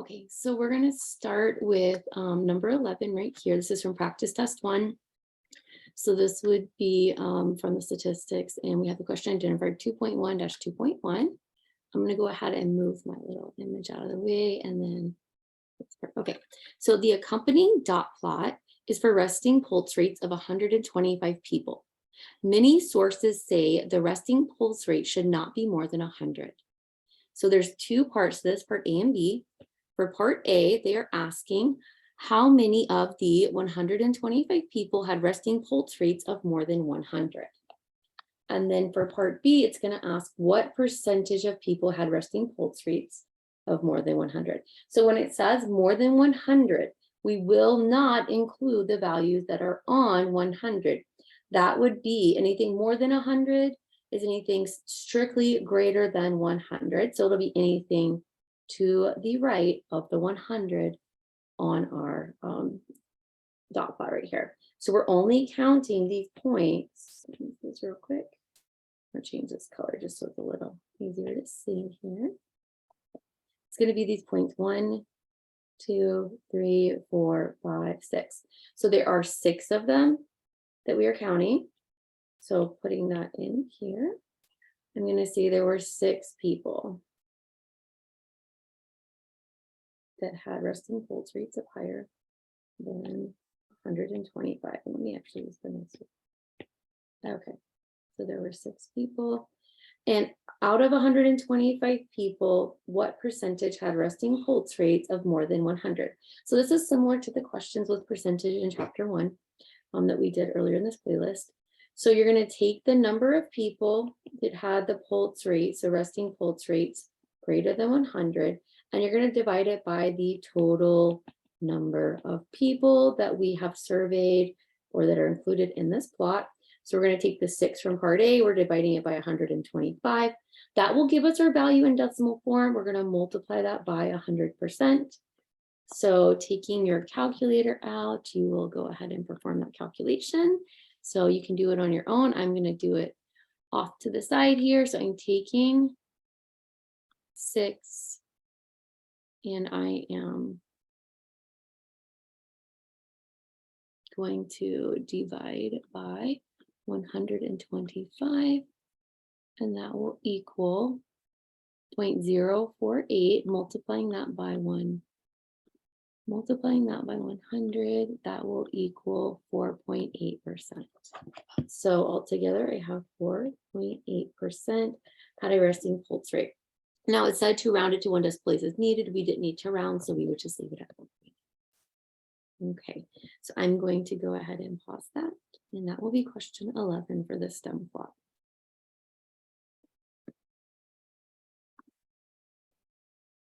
Okay, so we're going to start with number 11 right here. This is from practice test 1. So this would be from the statistics, and we have the question identified 2.1-2.1. I'm going to go ahead and move my little image out of the way, and then, okay. So the accompanying dot plot is for resting pulse rates of 125 people. Many sources say the resting pulse rate should not be more than 100. So there's two parts to this, part A and B. For part A, they are asking how many of the 125 people had resting pulse rates of more than 100. And then for part B, it's going to ask what percentage of people had resting pulse rates of more than 100. So when it says more than 100, we will not include the values that are on 100. That would be anything more than 100 is anything strictly greater than 100. So it'll be anything to the right of the 100 on our dot plot right here. So we're only counting these points. Let me do this real quick. I'll change this color just so it's a little easier to see here. It's going to be these points 1, 2, 3, 4, 5, 6. So there are 6 of them that we are counting. So putting that in here, I'm going to say there were 6 people that had resting pulse rates of higher than 125. Let me actually use the next one. Okay, so there were 6 people. And out of 125 people, what percentage had resting pulse rates of more than 100? So this is similar to the questions with percentage in chapter 1 that we did earlier in this playlist. So you're going to take the number of people that had the pulse rate, so resting pulse rates greater than 100, and you're going to divide it by the total number of people that we have surveyed or that are included in this plot. So we're going to take the 6 from part A, we're dividing it by 125. That will give us our value in decimal form. We're going to multiply that by 100%. So taking your calculator out, you will go ahead and perform that calculation. So you can do it on your own. I'm going to do it off to the side here. So I'm taking 6 and I am going to divide by 125, and that will equal 0.048, multiplying that by 1. Multiplying that by 100, that will equal 4.8%. So altogether, I have 4.8% had a resting pulse rate. Now it said to round it to 1 decimal place as needed. We didn't need to round, so we would just leave it at 1. Okay, so I'm going to go ahead and pause that, and that will be question 11 for the STEM plot.